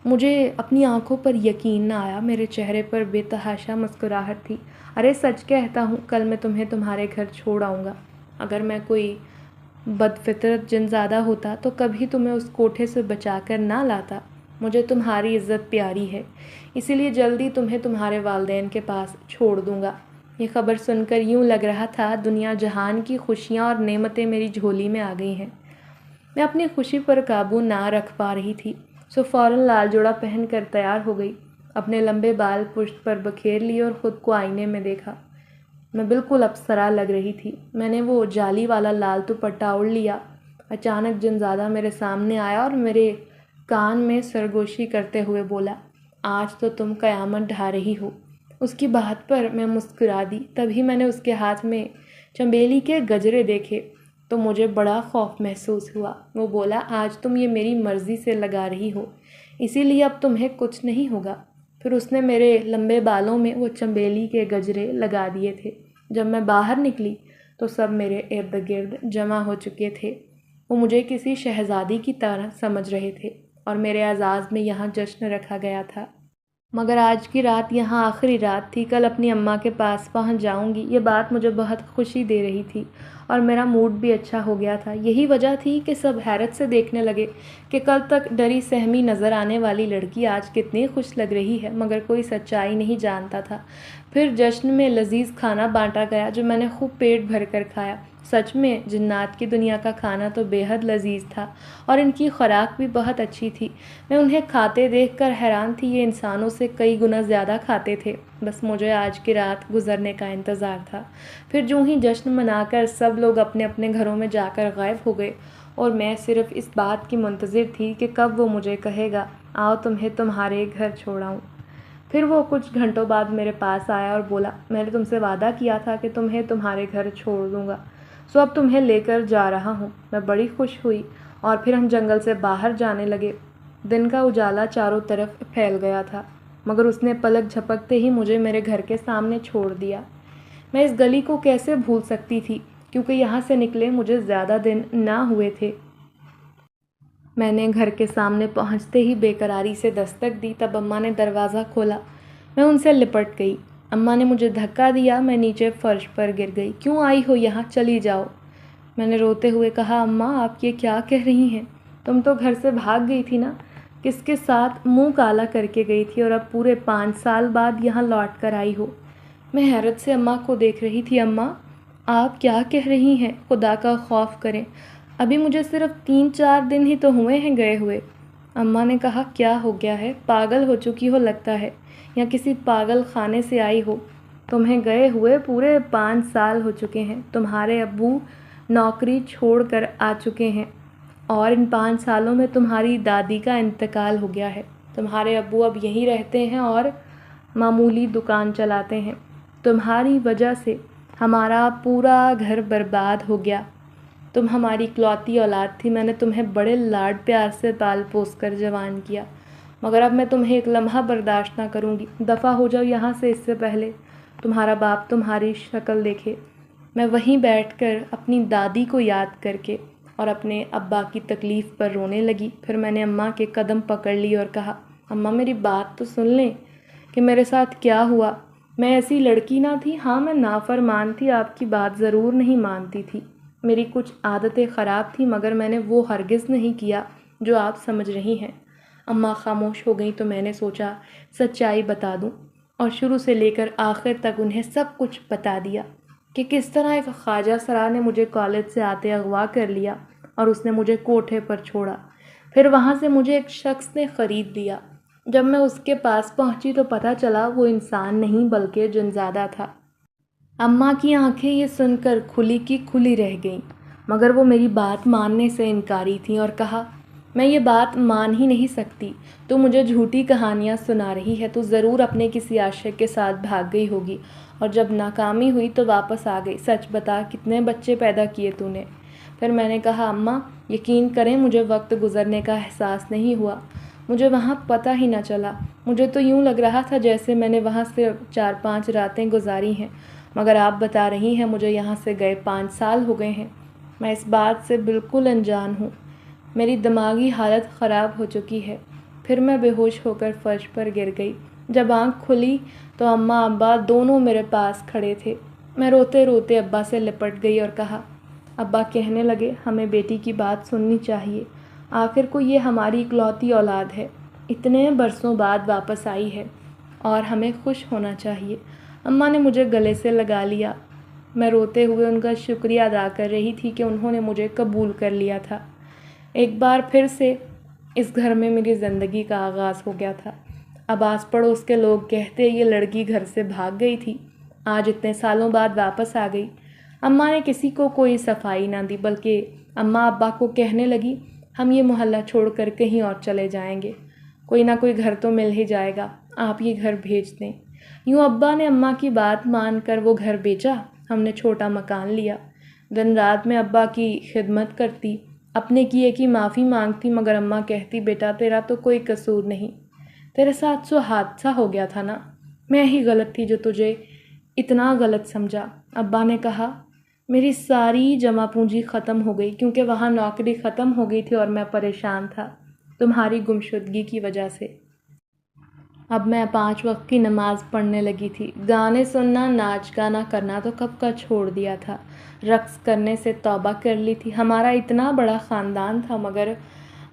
مجھے اپنی آنکھوں پر یقین نہ آیا، میرے چہرے پر بے تحاشا مسکراہٹ تھی۔ ارے سچ کہتا ہوں، کل میں تمہیں تمہارے گھر چھوڑ آؤں گا۔ اگر میں کوئی بد فطرت جنزادہ ہوتا تو کبھی تمہیں اس کوٹھے سے بچا کر نہ لاتا۔ مجھے تمہاری عزت پیاری ہے، اسی لیے جلدی تمہیں تمہارے والدین کے پاس چھوڑ دوں گا۔ یہ خبر سن کر یوں لگ رہا تھا دنیا جہان کی خوشیاں اور نعمتیں میری جھولی میں آ گئی ہیں۔ میں اپنی خوشی پر قابو نہ رکھ پا رہی تھی، سو فوراً لال جوڑا پہن کر تیار ہو گئی، اپنے لمبے بال پشت پر بکھیر لیے اور خود کو آئینے میں دیکھا۔ میں بالکل اپسرا لگ رہی تھی۔ میں نے وہ جالی والا لال دوپٹہ اوڑھ لیا۔ اچانک جنزادہ میرے سامنے آیا اور میرے کان میں سرگوشی کرتے ہوئے بولا، آج تو تم قیامت ڈھا رہی ہو۔ اس کی بات پر میں مسکرا دی۔ تبھی میں نے اس کے ہاتھ میں چنبیلی کے گجرے دیکھے تو مجھے بڑا خوف محسوس ہوا۔ وہ بولا، آج تم یہ میری مرضی سے لگا رہی ہو، اسی لیے اب تمہیں کچھ نہیں ہوگا۔ پھر اس نے میرے لمبے بالوں میں وہ چنبیلی کے گجرے لگا دیے تھے۔ جب میں باہر نکلی تو سب میرے ارد گرد جمع ہو چکے تھے۔ وہ مجھے کسی شہزادی کی طرح سمجھ رہے تھے اور میرے اعزاز میں یہاں جشن رکھا گیا تھا۔ مگر آج کی رات یہاں آخری رات تھی، کل اپنی اماں کے پاس پہنچ جاؤں گی، یہ بات مجھے بہت خوشی دے رہی تھی اور میرا موڈ بھی اچھا ہو گیا تھا۔ یہی وجہ تھی کہ سب حیرت سے دیکھنے لگے کہ کل تک ڈری سہمی نظر آنے والی لڑکی آج کتنی خوش لگ رہی ہے، مگر کوئی سچائی نہیں جانتا تھا۔ پھر جشن میں لذیذ کھانا بانٹا گیا جو میں نے خوب پیٹ بھر کر کھایا۔ سچ میں جنات کی دنیا کا کھانا تو بے حد لذیذ تھا اور ان کی خوراک بھی بہت اچھی تھی۔ میں انہیں کھاتے دیکھ کر حیران تھی، یہ انسانوں سے کئی گنا زیادہ کھاتے تھے۔ بس مجھے آج کی رات گزرنے کا انتظار تھا۔ پھر جو ہی جشن منا کر سب لوگ اپنے اپنے گھروں میں جا کر غائب ہو گئے اور میں صرف اس بات کی منتظر تھی کہ کب وہ مجھے کہے گا، آؤ تمہیں تمہارے گھر چھوڑاؤں۔ پھر وہ کچھ گھنٹوں بعد میرے پاس آیا اور بولا، میں نے تم سے وعدہ کیا تھا کہ تمہیں تمہارے گھر چھوڑ دوں گا، سو اب تمہیں لے کر جا رہا ہوں۔ میں بڑی خوش ہوئی اور پھر ہم جنگل سے باہر جانے لگے۔ دن کا اجالا چاروں طرف پھیل گیا تھا، مگر اس نے پلک جھپکتے ہی مجھے میرے گھر کے سامنے چھوڑ دیا۔ میں اس گلی کو کیسے بھول سکتی تھی، کیونکہ یہاں سے نکلے مجھے زیادہ دن نہ ہوئے تھے۔ میں نے گھر کے سامنے پہنچتے ہی بے قراری سے دستک دی، تب اماں نے دروازہ کھولا۔ میں ان سے لپٹ گئی۔ اماں نے مجھے دھکا دیا، میں نیچے فرش پر گر گئی۔ کیوں آئی ہو یہاں، چلی جاؤ۔ میں نے روتے ہوئے کہا، اماں آپ یہ کیا کہہ رہی ہیں؟ تم تو گھر سے بھاگ گئی تھی نا، کس کے ساتھ منہ کالا کر کے گئی تھی اور اب پورے 5 سال بعد یہاں لوٹ کر آئی ہو۔ میں حیرت سے اماں کو دیکھ رہی تھی۔ اماں آپ کیا کہہ رہی ہیں، خدا کا خوف کریں، ابھی مجھے صرف 3-4 دن ہی تو ہوئے ہیں گئے ہوئے۔ اماں نے کہا، کیا ہو گیا ہے، پاگل ہو چکی ہو لگتا ہے، یا کسی پاگل خانے سے آئی ہو۔ تمہیں گئے ہوئے پورے 5 سال ہو چکے ہیں، تمہارے ابو نوکری چھوڑ کر آ چکے ہیں اور ان 5 سالوں میں تمہاری دادی کا انتقال ہو گیا ہے۔ تمہارے ابو اب یہیں رہتے ہیں اور معمولی دکان چلاتے ہیں۔ تمہاری وجہ سے ہمارا پورا گھر برباد ہو گیا۔ تم ہماری اکلوتی اولاد تھی، میں نے تمہیں بڑے لاڈ پیار سے پال پوس کر جوان کیا، مگر اب میں تمہیں ایک لمحہ برداشت نہ کروں گی۔ دفع ہو جاؤ یہاں سے، اس سے پہلے تمہارا باپ تمہاری شکل دیکھے۔ میں وہیں بیٹھ کر اپنی دادی کو یاد کر کے اور اپنے ابا کی تکلیف پر رونے لگی۔ پھر میں نے اماں کے قدم پکڑ لی اور کہا، اماں میری بات تو سن لیں کہ میرے ساتھ کیا ہوا۔ میں ایسی لڑکی نہ تھی، ہاں میں نافرمان تھی، آپ کی بات ضرور نہیں مانتی تھی، میری کچھ عادتیں خراب تھیں، مگر میں نے وہ ہرگز نہیں کیا جو آپ سمجھ رہی ہیں۔ اماں خاموش ہو گئیں تو میں نے سوچا سچائی بتا دوں اور شروع سے لے کر آخر تک انہیں سب کچھ بتا دیا کہ کس طرح ایک خواجہ سرا نے مجھے کالج سے آتے اغوا کر لیا اور اس نے مجھے کوٹھے پر چھوڑا۔ پھر وہاں سے مجھے ایک شخص نے خرید لیا۔ جب میں اس کے پاس پہنچی تو پتہ چلا وہ انسان نہیں بلکہ جنزادہ تھا۔ اماں کی آنکھیں یہ سن کر کھلی کی کھلی رہ گئیں، مگر وہ میری بات ماننے سے انکاری تھیں اور کہا، میں یہ بات مان ہی نہیں سکتی، تو مجھے جھوٹی کہانیاں سنا رہی ہے، تو ضرور اپنے کسی عاشق کے ساتھ بھاگ گئی ہوگی اور جب ناکامی ہوئی تو واپس آ گئی۔ سچ بتا، کتنے بچے پیدا کیے تو نے؟ پھر میں نے کہا، اماں یقین کریں مجھے وقت گزرنے کا احساس نہیں ہوا، مجھے وہاں پتہ ہی نہ چلا، مجھے تو یوں لگ رہا تھا جیسے میں نے وہاں صرف 4-5 راتیں گزاری ہیں، مگر آپ بتا رہی ہیں مجھے یہاں سے گئے 5 سال ہو گئے ہیں۔ میں اس بات سے بالکل انجان ہوں، میری دماغی حالت خراب ہو چکی ہے۔ پھر میں بے ہوش ہو کر فرش پر گر گئی۔ جب آنکھ کھلی تو اماں ابا دونوں میرے پاس کھڑے تھے۔ میں روتے روتے ابا سے لپٹ گئی اور کہا، ابا کہنے لگے، ہمیں بیٹی کی بات سننی چاہیے، آخر کو یہ ہماری اکلوتی اولاد ہے، اتنے برسوں بعد واپس آئی ہے اور ہمیں خوش ہونا چاہیے۔ اماں نے مجھے گلے سے لگا لیا۔ میں روتے ہوئے ان کا شکریہ ادا کر رہی تھی کہ انہوں نے مجھے قبول کر لیا تھا۔ ایک بار پھر سے اس گھر میں میری زندگی کا آغاز ہو گیا تھا۔ اب آس پڑوس کے لوگ کہتے یہ لڑکی گھر سے بھاگ گئی تھی، آج اتنے سالوں بعد واپس آ گئی۔ اماں نے کسی کو کوئی صفائی نہ دی، بلکہ اماں ابا کو کہنے لگی، ہم یہ محلہ چھوڑ کر کہیں اور چلے جائیں گے، کوئی نہ کوئی گھر تو مل ہی جائے گا، آپ یہ گھر بھیج دیں۔ یوں ابا نے اماں کی بات مان کر وہ گھر بیچا، ہم نے چھوٹا مکان لیا۔ دن رات میں ابا کی خدمت کرتی، اپنے کیے کی معافی مانگتی، مگر اماں کہتی، بیٹا تیرا تو کوئی قصور نہیں، تیرے ساتھ سو حادثہ ہو گیا تھا نا، میں ہی غلط تھی جو تجھے اتنا غلط سمجھا۔ ابا نے کہا، میری ساری جمع پونجی ختم ہو گئی کیونکہ وہاں نوکری ختم ہو گئی تھی اور میں پریشان تھا تمہاری گمشدگی کی وجہ سے۔ اب میں 5 وقت کی نماز پڑھنے لگی تھی، گانے سننا ناچ گانا کرنا تو کب کا چھوڑ دیا تھا، رقص کرنے سے توبہ کر لی تھی۔ ہمارا اتنا بڑا خاندان تھا مگر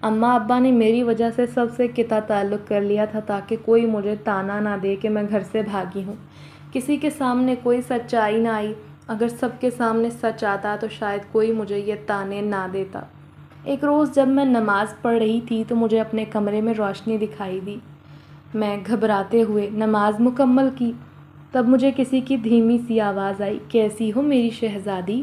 اماں ابا نے میری وجہ سے سب سے قطع تعلق کر لیا تھا تاکہ کوئی مجھے تانا نہ دے کہ میں گھر سے بھاگی ہوں، کسی کے سامنے کوئی سچائی نہ آئی۔ اگر سب کے سامنے سچ آتا تو شاید کوئی مجھے یہ تانے نہ دیتا۔ ایک روز جب میں نماز پڑھ رہی تھی تو مجھے اپنے کمرے میں روشنی دکھائی دی۔ میں گھبراتے ہوئے نماز مکمل کی، تب مجھے کسی کی دھیمی سی آواز آئی، کیسی ہو میری شہزادی؟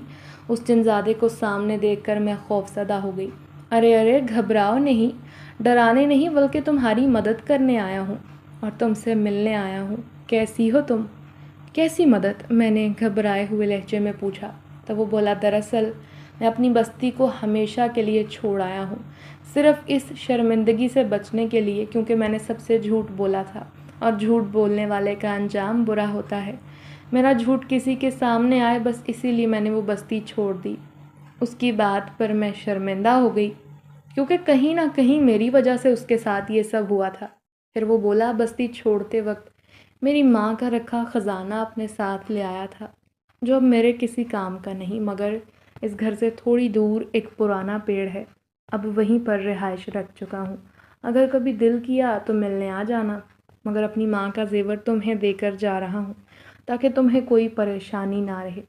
اس جنزادے کو سامنے دیکھ کر میں خوفزدہ ہو گئی۔ ارے ارے گھبراؤ نہیں، ڈرانے نہیں بلکہ تمہاری مدد کرنے آیا ہوں اور تم سے ملنے آیا ہوں۔ کیسی ہو تم؟ کیسی مدد؟ میں نے گھبرائے ہوئے لہجے میں پوچھا۔ تب وہ بولا، دراصل میں اپنی بستی کو ہمیشہ کے لیے چھوڑ آیا ہوں، صرف اس شرمندگی سے بچنے کے لیے کیونکہ میں نے سب سے جھوٹ بولا تھا اور جھوٹ بولنے والے کا انجام برا ہوتا ہے۔ میرا جھوٹ کسی کے سامنے آئے بس اسی لیے میں نے وہ بستی چھوڑ دی۔ اس کی بات پر میں شرمندہ ہو گئی کیونکہ کہیں نہ کہیں میری وجہ سے اس کے ساتھ یہ سب ہوا تھا۔ پھر وہ بولا، بستی چھوڑتے وقت میری ماں کا رکھا خزانہ اپنے ساتھ لے آیا تھا جو اب میرے کسی کام کا نہیں، مگر اس گھر سے تھوڑی دور ایک پرانا پیڑ ہے، اب وہیں پر رہائش رکھ چکا ہوں۔ اگر کبھی دل کیا تو ملنے آ جانا، مگر اپنی ماں کا زیور تمہیں دے کر جا رہا ہوں تاکہ تمہیں کوئی پریشانی نہ رہے۔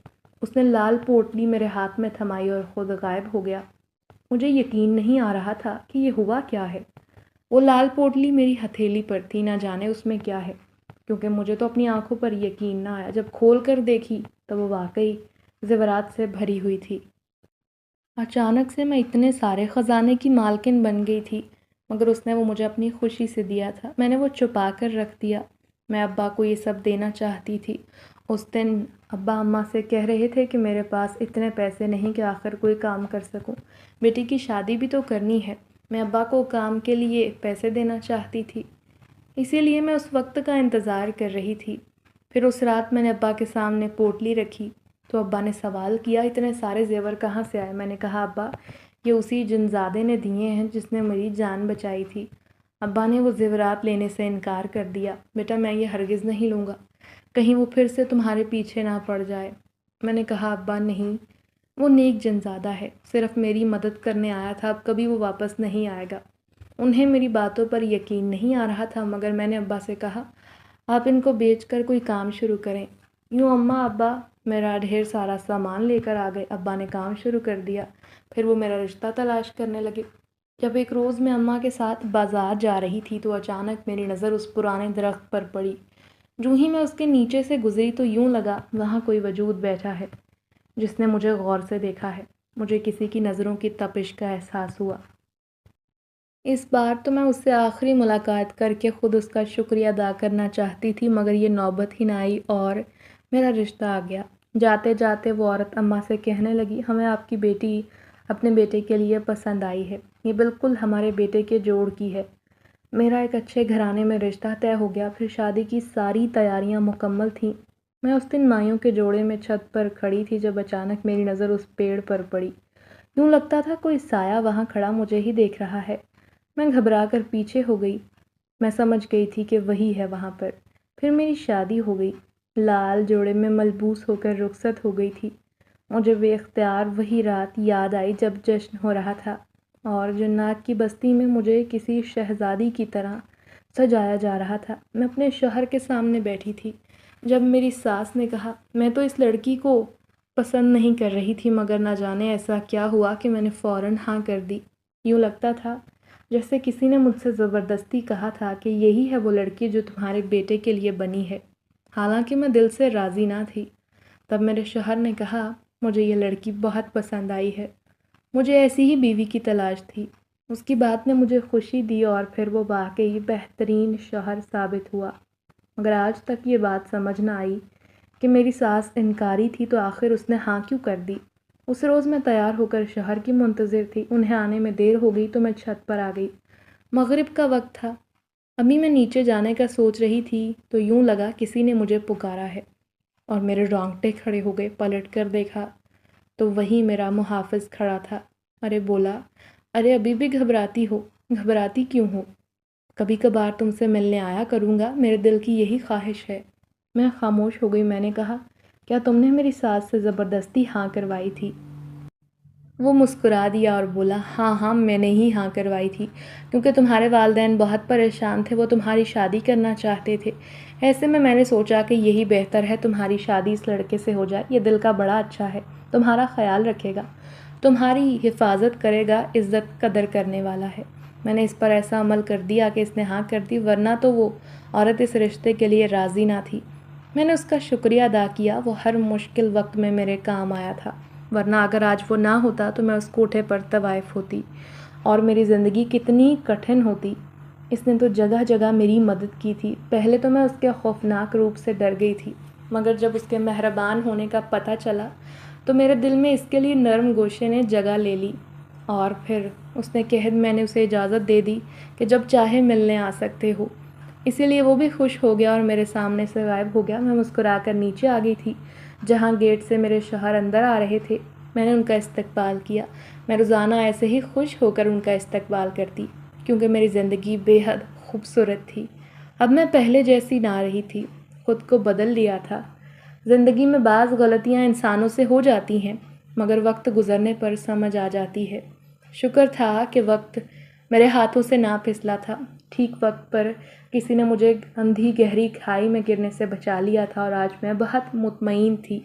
اس نے لال پوٹلی میرے ہاتھ میں تھمائی اور خود غائب ہو گیا۔ مجھے یقین نہیں آ رہا تھا کہ یہ ہوا کیا ہے۔ وہ لال پوٹلی میری ہتھیلی پر تھی، نہ جانے اس میں کیا ہے، کیونکہ مجھے تو اپنی آنکھوں پر یقین نہ آیا۔ جب کھول کر دیکھی تو وہ واقعی زیورات سے بھری ہوئی تھی۔ اچانک سے میں اتنے سارے خزانے کی مالکن بن گئی تھی، مگر اس نے وہ مجھے اپنی خوشی سے دیا تھا، میں نے وہ چھپا کر رکھ دیا۔ میں ابا کو یہ سب دینا چاہتی تھی۔ اس دن ابا اماں سے کہہ رہے تھے کہ میرے پاس اتنے پیسے نہیں کہ آخر کوئی کام کر سکوں، بیٹی کی شادی بھی تو کرنی ہے۔ میں ابا کو کام کے لیے پیسے دینا چاہتی تھی، اسی لیے میں اس وقت کا انتظار کر رہی تھی۔ پھر اس رات میں نے ابا کے سامنے پوٹلی رکھی تو ابا نے سوال کیا، اتنے سارے زیور کہاں سے آئے؟ میں نے کہا، ابا یہ اسی جنزادے نے دیے ہیں جس نے میری جان بچائی تھی۔ ابا نے وہ زیورات لینے سے انکار کر دیا۔ بیٹا میں یہ ہرگز نہیں لوں گا، کہیں وہ پھر سے تمہارے پیچھے نہ پڑ جائے۔ میں نے کہا، ابا نہیں، وہ نیک جنزادہ ہے، صرف میری مدد کرنے آیا تھا، اب کبھی وہ واپس نہیں آئے گا۔ انہیں میری باتوں پر یقین نہیں آ رہا تھا، مگر میں نے ابا سے کہا، آپ ان کو بیچ کر کوئی کام شروع کریں۔ یوں اماں ابا میرا ڈھیر سارا سامان لے کر آ گئے۔ ابا نے کام شروع کر دیا، پھر وہ میرا رشتہ تلاش کرنے لگے۔ جب ایک روز میں اماں کے ساتھ بازار جا رہی تھی تو اچانک میری نظر اس پرانے درخت پر پڑی۔ جو ہی میں اس کے نیچے سے گزری تو یوں لگا وہاں کوئی وجود بیٹھا ہے جس نے مجھے غور سے دیکھا ہے۔ مجھے کسی کی نظروں کی تپش کا احساس ہوا۔ اس بار تو میں اس سے آخری ملاقات کر کے خود اس کا شکریہ ادا کرنا چاہتی تھی، مگر یہ نوبت ہی نہ آئی اور میرا رشتہ آ گیا۔ جاتے جاتے وہ عورت اماں سے کہنے لگی، ہمیں آپ کی بیٹی اپنے بیٹے کے لیے پسند آئی ہے، یہ بالکل ہمارے بیٹے کے جوڑ کی ہے۔ میرا ایک اچھے گھرانے میں رشتہ طے ہو گیا، پھر شادی کی ساری تیاریاں مکمل تھیں۔ میں اس دن مائیوں کے جوڑے میں چھت پر کھڑی تھی جب اچانک میری نظر اس پیڑ پر پڑی۔ یوں لگتا تھا کوئی سایہ وہاں کھڑا مجھے ہی دیکھ رہا ہے۔ میں گھبرا کر پیچھے ہو گئی، میں سمجھ گئی تھی کہ وہی ہے وہاں پر۔ پھر میری شادی ہو گئی، لال جوڑے میں ملبوس ہو کر رخصت ہو گئی تھی۔ مجھے بے اختیار وہی رات یاد آئی جب جشن ہو رہا تھا اور جنات کی بستی میں مجھے کسی شہزادی کی طرح سجایا جا رہا تھا۔ میں اپنے شوہر کے سامنے بیٹھی تھی جب میری ساس نے کہا، میں تو اس لڑکی کو پسند نہیں کر رہی تھی، مگر نہ جانے ایسا کیا ہوا کہ میں نے فوراً ہاں کر دی۔ یوں لگتا تھا جیسے کسی نے مجھ سے زبردستی کہا تھا کہ یہی ہے وہ لڑکی جو تمہارے بیٹے کے لیے بنی ہے، حالانکہ میں دل سے راضی نہ تھی۔ تب میرے شوہر نے کہا، مجھے یہ لڑکی بہت پسند آئی ہے، مجھے ایسی ہی بیوی کی تلاش تھی۔ اس کی بات نے مجھے خوشی دی اور پھر وہ واقعی بہترین شوہر ثابت ہوا، مگر آج تک یہ بات سمجھ نہ آئی کہ میری ساس انکاری تھی تو آخر اس نے ہاں کیوں کر دی۔ اس روز میں تیار ہو کر شوہر کی منتظر تھی، انہیں آنے میں دیر ہو گئی تو میں چھت پر آ گئی۔ مغرب کا وقت تھا، ابھی میں نیچے جانے کا سوچ رہی تھی تو یوں لگا کسی نے مجھے پکارا ہے، اور میرے رونگٹے کھڑے ہو گئے۔ پلٹ کر دیکھا تو وہی میرا محافظ کھڑا تھا۔ ارے بولا، ارے ابھی بھی گھبراتی ہو؟ گھبراتی کیوں ہو؟ کبھی کبھار تم سے ملنے آیا کروں گا، میرے دل کی یہی خواہش ہے۔ میں خاموش ہو گئی۔ میں نے کہا، کیا تم نے میری ساس سے زبردستی ہاں کروائی تھی؟ وہ مسکرا دیا اور بولا، ہاں ہاں میں نے ہی ہاں کروائی تھی، کیونکہ تمہارے والدین بہت پریشان تھے، وہ تمہاری شادی کرنا چاہتے تھے۔ ایسے میں نے سوچا کہ یہی بہتر ہے، تمہاری شادی اس لڑکے سے ہو جائے، یہ دل کا بڑا اچھا ہے، تمہارا خیال رکھے گا، تمہاری حفاظت کرے گا، عزت قدر کرنے والا ہے۔ میں نے اس پر ایسا عمل کر دیا کہ اس نے ہاں کر دی، ورنہ تو وہ عورت اس رشتے کے لیے راضی نہ تھی۔ میں نے اس کا شکریہ ادا کیا، وہ ہر مشکل وقت میں میرے کام آیا تھا، ورنہ اگر آج وہ نہ ہوتا تو میں اس کوٹھے پر طوائف ہوتی اور میری زندگی کتنی کٹھن ہوتی۔ اس نے تو جگہ جگہ میری مدد کی تھی۔ پہلے تو میں اس کے خوفناک روپ سے ڈر گئی تھی، مگر جب اس کے مہربان ہونے کا پتہ چلا تو میرے دل میں اس کے لیے نرم گوشے نے جگہ لے لی، اور پھر اس نے میں نے اسے اجازت دے دی کہ جب چاہے ملنے آ سکتے ہو۔ اسی لیے وہ بھی خوش ہو گیا اور میرے سامنے سے غائب ہو گیا۔ میں مسکرا کر نیچے آ گئی تھی، جہاں گیٹ سے میرے شوہر اندر آ رہے تھے۔ میں نے ان کا استقبال کیا۔ میں روزانہ ایسے ہی خوش ہو کر ان کا استقبال کرتی، کیونکہ میری زندگی بے حد خوبصورت تھی۔ اب میں پہلے جیسی نہ رہی تھی، خود کو بدل لیا تھا۔ زندگی میں بعض غلطیاں انسانوں سے ہو جاتی ہیں، مگر وقت گزرنے پر سمجھ آ جاتی ہے۔ شکر تھا کہ وقت میرے ہاتھوں سے نہ پھسلا تھا۔ ٹھیک وقت پر کسی نے مجھے اندھی گہری کھائی میں گرنے سے بچا لیا تھا، اور آج میں بہت مطمئن تھی